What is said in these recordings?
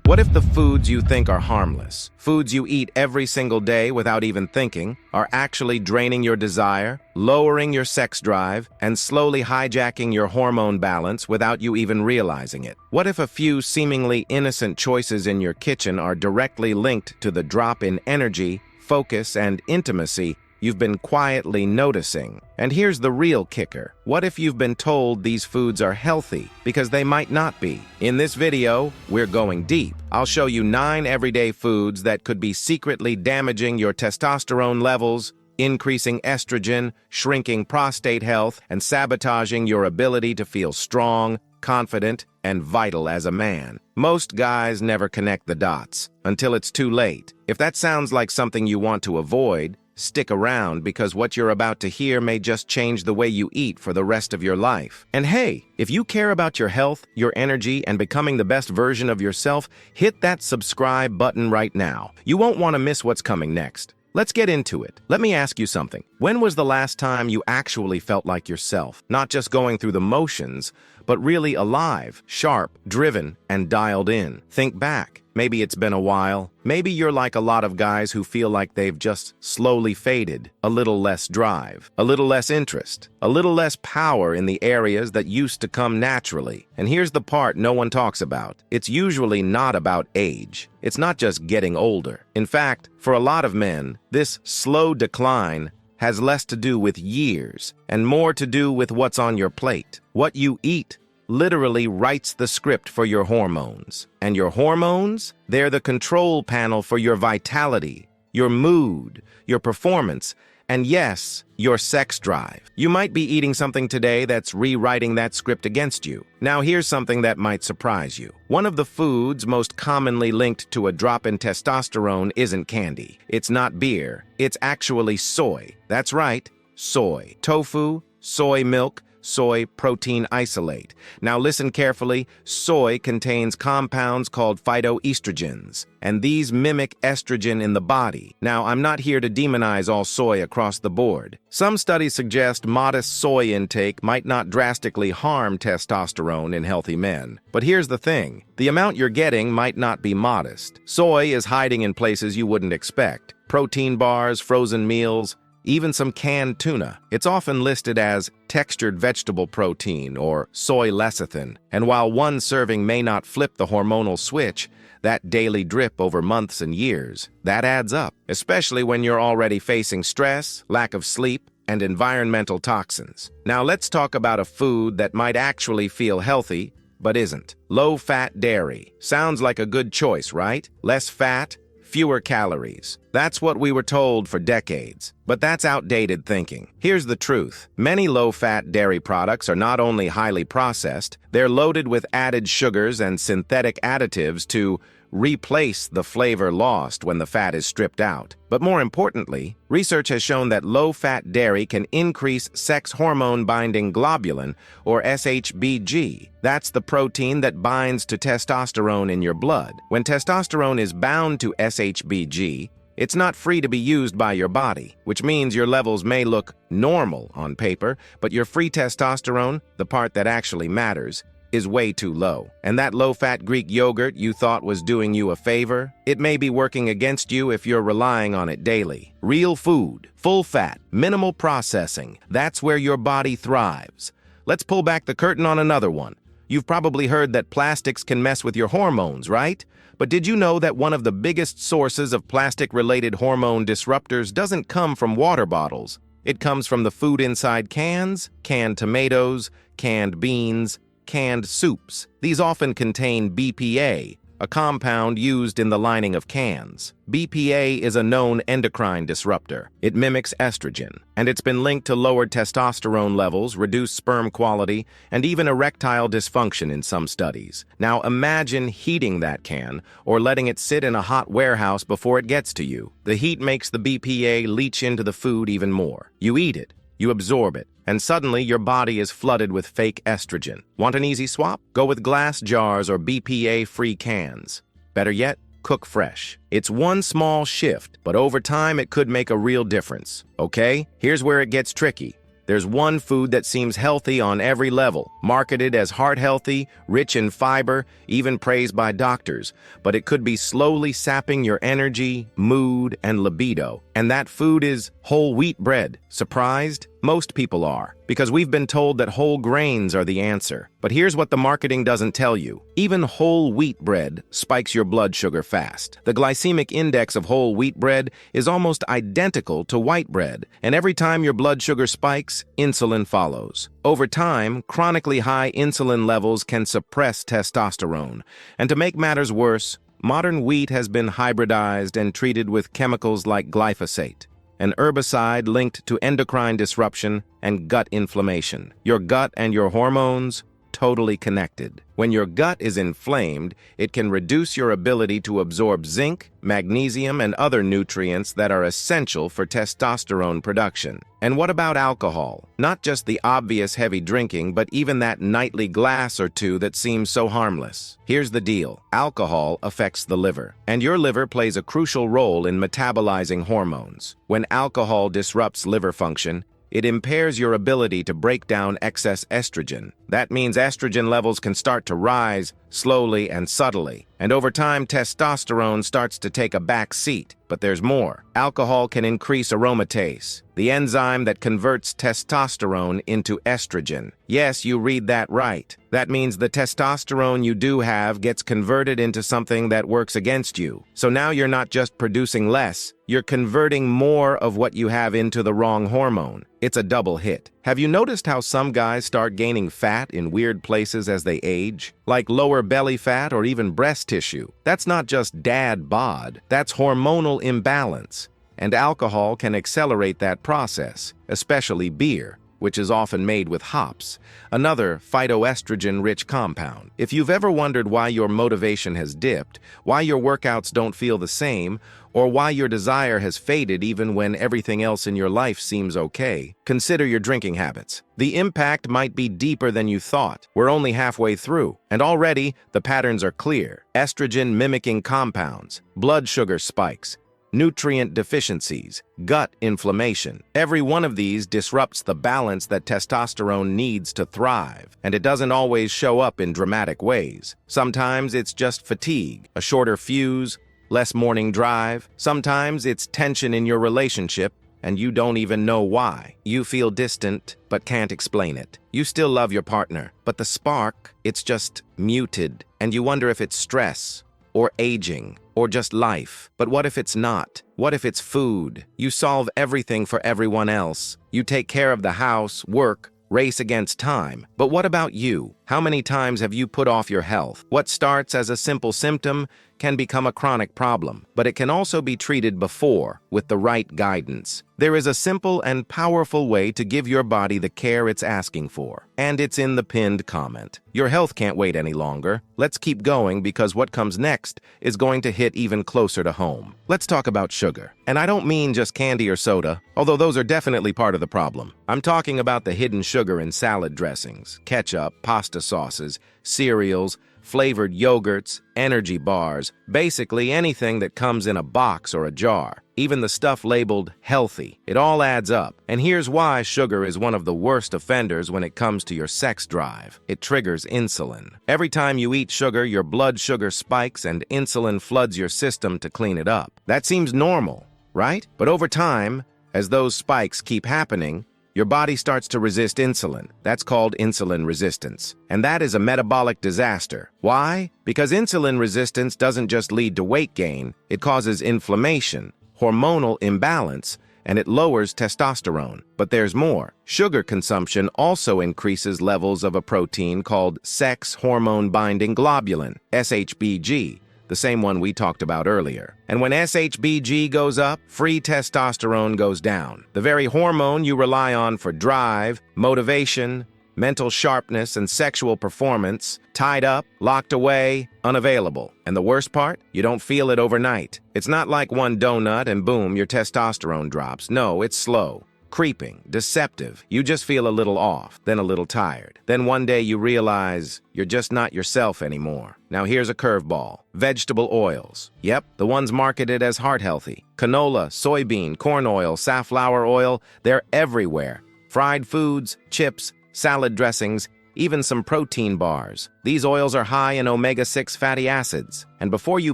What if the foods you think are harmless, foods you eat every single day without even thinking, are actually draining your desire, lowering your sex drive, and slowly hijacking your hormone balance without you even realizing it? What if a few seemingly innocent choices in your kitchen are directly linked to the drop in energy, focus, and intimacy you've been quietly noticing? And here's the real kicker. What if you've been told these foods are healthy because they might not be? In this video, we're going deep. I'll show you 9 everyday foods that could be secretly damaging your testosterone levels, increasing estrogen, shrinking prostate health, and sabotaging your ability to feel strong, confident, and vital as a man. Most guys never connect the dots until it's too late. If that sounds like something you want to avoid, stick around, because what you're about to hear may just change the way you eat for the rest of your life. And hey, if you care about your health, your energy, and becoming the best version of yourself, hit that subscribe button right now. You won't want to miss what's coming next. Let's get into it. Let me ask you something. When was the last time you actually felt like yourself? Not just going through the motions, but really alive, sharp, driven, and dialed in. Think back. Maybe it's been a while. Maybe you're like a lot of guys who feel like they've just slowly faded. A little less drive, a little less interest, a little less power in the areas that used to come naturally. And here's the part no one talks about. It's usually not about age. It's not just getting older. In fact, for a lot of men, this slow decline has less to do with years and more to do with what's on your plate. What you eat literally writes the script for your hormones. And your hormones, they're the control panel for your vitality, your mood, your performance, and yes, your sex drive. You might be eating something today that's rewriting that script against you. Now here's something that might surprise you. One of the foods most commonly linked to a drop in testosterone isn't candy. It's not beer. It's actually soy. That's right, soy. Tofu, soy milk, soy protein isolate. Now listen carefully. Soy contains compounds called phytoestrogens, and these mimic estrogen in the body. Now, I'm not here to demonize all soy across the board. Some studies suggest modest soy intake might not drastically harm testosterone in healthy men. But here's the thing. The amount you're getting might not be modest. Soy is hiding in places you wouldn't expect. Protein bars, frozen meals, even some canned tuna. It's often listed as textured vegetable protein or soy lecithin. And while one serving may not flip the hormonal switch, that daily drip over months and years, that adds up, especially when you're already facing stress, lack of sleep, and environmental toxins. Now let's talk about a food that might actually feel healthy, but isn't. Low-fat dairy. Sounds like a good choice, right? Less fat, fewer calories. That's what we were told for decades. But that's outdated thinking. Here's the truth. Many low-fat dairy products are not only highly processed, they're loaded with added sugars and synthetic additives to replace the flavor lost when the fat is stripped out. But more importantly, research has shown that low-fat dairy can increase sex hormone-binding globulin, or SHBG. That's the protein that binds to testosterone in your blood. When testosterone is bound to SHBG, it's not free to be used by your body, which means your levels may look normal on paper, but your free testosterone, the part that actually matters, is way too low. And that low-fat Greek yogurt you thought was doing you a favor, it may be working against you if you're relying on it daily. Real food, full fat, minimal processing, that's where your body thrives. Let's pull back the curtain on another one. You've probably heard that plastics can mess with your hormones, right? But did you know that one of the biggest sources of plastic-related hormone disruptors doesn't come from water bottles? It comes from the food inside cans, canned tomatoes, canned beans, canned soups. These often contain BPA, a compound used in the lining of cans. BPA is a known endocrine disruptor. It mimics estrogen, and it's been linked to lowered testosterone levels, reduced sperm quality, and even erectile dysfunction in some studies. Now imagine heating that can, or letting it sit in a hot warehouse before it gets to you. The heat makes the BPA leach into the food even more. You eat it, you absorb it, and suddenly your body is flooded with fake estrogen. Want an easy swap? Go with glass jars or BPA-free cans. Better yet, cook fresh. It's one small shift, but over time it could make a real difference. Okay, here's where it gets tricky. There's one food that seems healthy on every level, marketed as heart healthy, rich in fiber, even praised by doctors, but it could be slowly sapping your energy, mood, and libido. And that food is whole wheat bread. Surprised? Most people are, because we've been told that whole grains are the answer. But here's what the marketing doesn't tell you. Even whole wheat bread spikes your blood sugar fast. The glycemic index of whole wheat bread is almost identical to white bread, and every time your blood sugar spikes, insulin follows. Over time, chronically high insulin levels can suppress testosterone. And to make matters worse, modern wheat has been hybridized and treated with chemicals like glyphosate, an herbicide linked to endocrine disruption and gut inflammation. Your gut and your hormones, totally connected. When your gut is inflamed, it can reduce your ability to absorb zinc, magnesium, and other nutrients that are essential for testosterone production. And what about alcohol? Not just the obvious heavy drinking, but even that nightly glass or two that seems so harmless. Here's the deal. Alcohol affects the liver, and your liver plays a crucial role in metabolizing hormones. When alcohol disrupts liver function, it impairs your ability to break down excess estrogen. That means estrogen levels can start to rise slowly and subtly. And over time, testosterone starts to take a back seat. But there's more. Alcohol can increase aromatase, the enzyme that converts testosterone into estrogen. Yes, you read that right. That means the testosterone you do have gets converted into something that works against you. So now you're not just producing less, you're converting more of what you have into the wrong hormone. It's a double hit. Have you noticed how some guys start gaining fat in weird places as they age? Like lower belly fat or even breast tissue. That's not just dad bod, that's hormonal imbalance. And alcohol can accelerate that process, especially beer, which is often made with hops, another phytoestrogen-rich compound. If you've ever wondered why your motivation has dipped, why your workouts don't feel the same, or why your desire has faded even when everything else in your life seems okay, consider your drinking habits. The impact might be deeper than you thought. We're only halfway through, and already the patterns are clear. Estrogen-mimicking compounds, blood sugar spikes, nutrient deficiencies, gut inflammation. Every one of these disrupts the balance that testosterone needs to thrive, and it doesn't always show up in dramatic ways. Sometimes it's just fatigue, a shorter fuse, less morning drive. Sometimes it's tension in your relationship, and you don't even know why. You feel distant, but can't explain it. You still love your partner, but the spark, it's just muted, and you wonder if it's stress, or aging, or just life. But what if it's not? What if it's food? You solve everything for everyone else. You take care of the house, work, race against time. But what about you? How many times have you put off your health? What starts as a simple symptom can become a chronic problem, but it can also be treated before with the right guidance. There is a simple and powerful way to give your body the care it's asking for, and it's in the pinned comment. Your health can't wait any longer. Let's keep going because what comes next is going to hit even closer to home. Let's talk about sugar. And I don't mean just candy or soda, although those are definitely part of the problem. I'm talking about the hidden sugar in salad dressings, ketchup, pasta sauces, cereals, flavored yogurts, energy bars, basically anything that comes in a box or a jar. Even the stuff labeled healthy. It all adds up. And here's why sugar is one of the worst offenders when it comes to your sex drive. It triggers insulin. Every time you eat sugar, your blood sugar spikes and insulin floods your system to clean it up. That seems normal, right? But over time, as those spikes keep happening, your body starts to resist insulin. That's called insulin resistance. And that is a metabolic disaster. Why? Because insulin resistance doesn't just lead to weight gain, it causes inflammation, hormonal imbalance, and it lowers testosterone. But there's more. Sugar consumption also increases levels of a protein called sex hormone-binding globulin, SHBG, the same one we talked about earlier. And when SHBG goes up, free testosterone goes down. The very hormone you rely on for drive, motivation, mental sharpness, and sexual performance, tied up, locked away, unavailable. And the worst part? You don't feel it overnight. It's not like one donut and boom, your testosterone drops. No, it's slow, creeping, deceptive. You just feel a little off, then a little tired. Then one day you realize you're just not yourself anymore. Now here's a curveball. Vegetable oils. Yep, the ones marketed as heart healthy. Canola, soybean, corn oil, safflower oil, they're everywhere. Fried foods, chips, salad dressings, even some protein bars. These oils are high in omega-6 fatty acids. And before you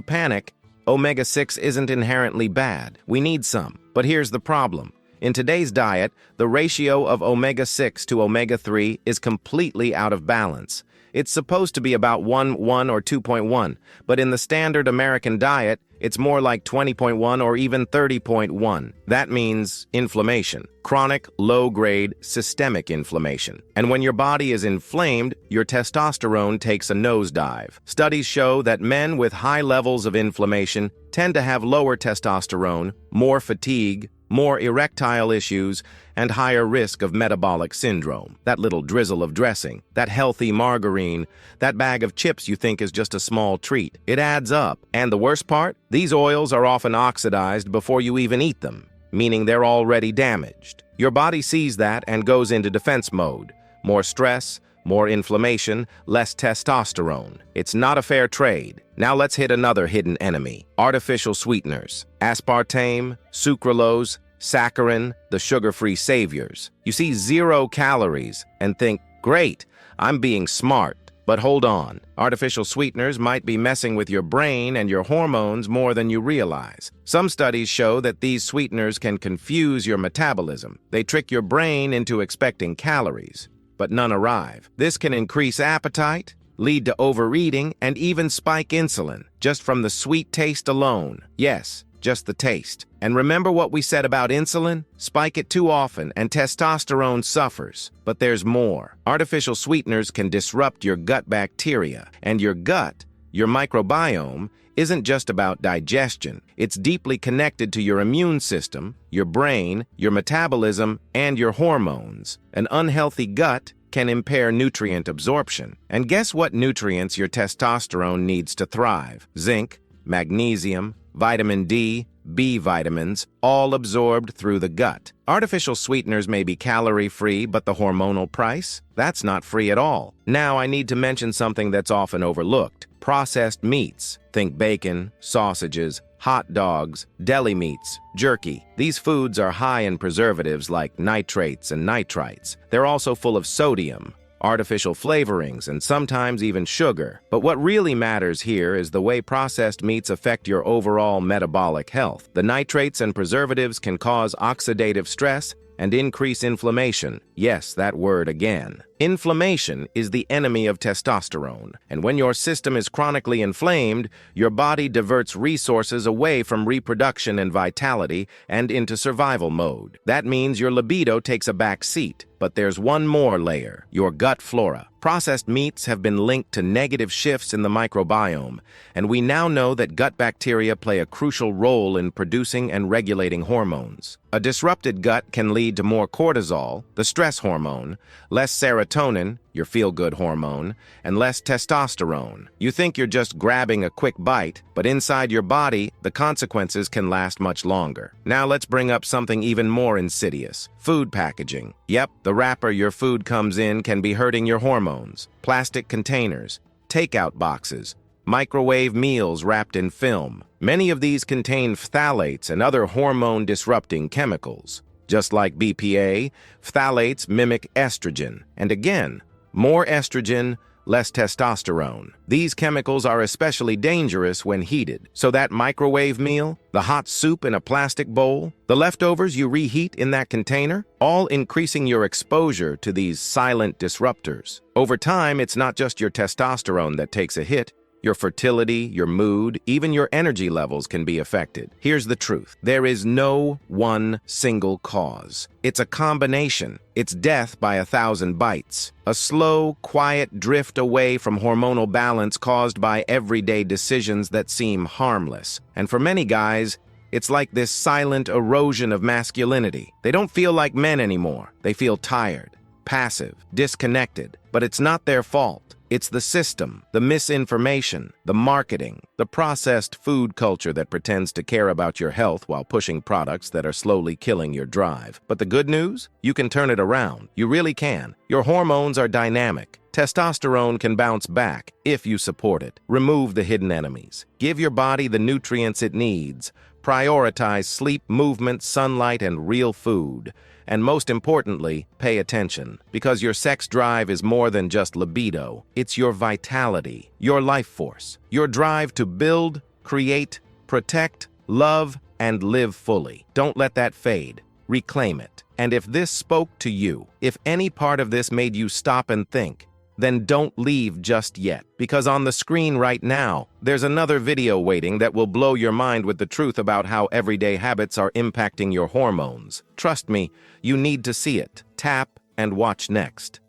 panic, omega-6 isn't inherently bad. We need some. But here's the problem. In today's diet, the ratio of omega-6 to omega-3 is completely out of balance. It's supposed to be about 1:1 or 2.1, but in the standard American diet, it's more like 20.1 or even 30.1. That means inflammation, chronic, low-grade, systemic inflammation. And when your body is inflamed, your testosterone takes a nosedive. Studies show that men with high levels of inflammation tend to have lower testosterone, more fatigue, more erectile issues, and higher risk of metabolic syndrome. That little drizzle of dressing, that healthy margarine, that bag of chips you think is just a small treat. It adds up. And the worst part? These oils are often oxidized before you even eat them, meaning they're already damaged. Your body sees that and goes into defense mode. More stress, more inflammation, less testosterone. It's not a fair trade. Now let's hit another hidden enemy: artificial sweeteners. Aspartame, sucralose, saccharin, the sugar-free saviors. You see 0 calories and think, great, I'm being smart. But hold on, artificial sweeteners might be messing with your brain and your hormones more than you realize. Some studies show that these sweeteners can confuse your metabolism. They trick your brain into expecting calories, but none arrive. This can increase appetite, lead to overeating, and even spike insulin, just from the sweet taste alone. Yes, just the taste. And remember what we said about insulin? Spike it too often and testosterone suffers. But there's more. Artificial sweeteners can disrupt your gut bacteria. And your gut, your microbiome, isn't just about digestion. It's deeply connected to your immune system, your brain, your metabolism, and your hormones. An unhealthy gut can impair nutrient absorption. And guess what nutrients your testosterone needs to thrive? Zinc, magnesium, vitamin D, B vitamins, all absorbed through the gut. Artificial sweeteners may be calorie-free, but the hormonal price? That's not free at all. Now I need to mention something that's often overlooked: processed meats. Think bacon, sausages, hot dogs, deli meats, jerky. These foods are high in preservatives like nitrates and nitrites. They're also full of sodium, artificial flavorings, and sometimes even sugar. But what really matters here is the way processed meats affect your overall metabolic health. The nitrates and preservatives can cause oxidative stress and increase inflammation. Yes, that word again. Inflammation is the enemy of testosterone, and when your system is chronically inflamed, your body diverts resources away from reproduction and vitality and into survival mode. That means your libido takes a back seat. But there's one more layer: your gut flora. Processed meats have been linked to negative shifts in the microbiome, and we now know that gut bacteria play a crucial role in producing and regulating hormones. A disrupted gut can lead to more cortisol, the stress hormone, less serotonin, your feel-good hormone, and less testosterone. You think you're just grabbing a quick bite, but inside your body, the consequences can last much longer. Now let's bring up something even more insidious: food packaging. Yep, the wrapper your food comes in can be hurting your hormones. Plastic containers, takeout boxes, microwave meals wrapped in film. Many of these contain phthalates and other hormone-disrupting chemicals. Just like BPA, phthalates mimic estrogen. And again, more estrogen, less testosterone. These chemicals are especially dangerous when heated. So that microwave meal, the hot soup in a plastic bowl, the leftovers you reheat in that container, all increasing your exposure to these silent disruptors. Over time, it's not just your testosterone that takes a hit. Your fertility, your mood, even your energy levels can be affected. Here's the truth: there is no one single cause. It's a combination. It's death by 1,000 bites. A slow, quiet drift away from hormonal balance caused by everyday decisions that seem harmless. And for many guys, it's like this silent erosion of masculinity. They don't feel like men anymore. They feel tired, passive, disconnected. But it's not their fault. It's the system, the misinformation, the marketing, the processed food culture that pretends to care about your health while pushing products that are slowly killing your drive. But the good news? You can turn it around. You really can. Your hormones are dynamic. Testosterone can bounce back if you support it. Remove the hidden enemies. Give your body the nutrients it needs. Prioritize sleep, movement, sunlight, and real food. And most importantly, pay attention, because your sex drive is more than just libido. It's your vitality, your life force, your drive to build, create, protect, love, and live fully. Don't let that fade. Reclaim it. And if this spoke to you, if any part of this made you stop and think, then don't leave just yet, because on the screen right now, there's another video waiting that will blow your mind with the truth about how everyday habits are impacting your hormones. Trust me, you need to see it. Tap and watch next.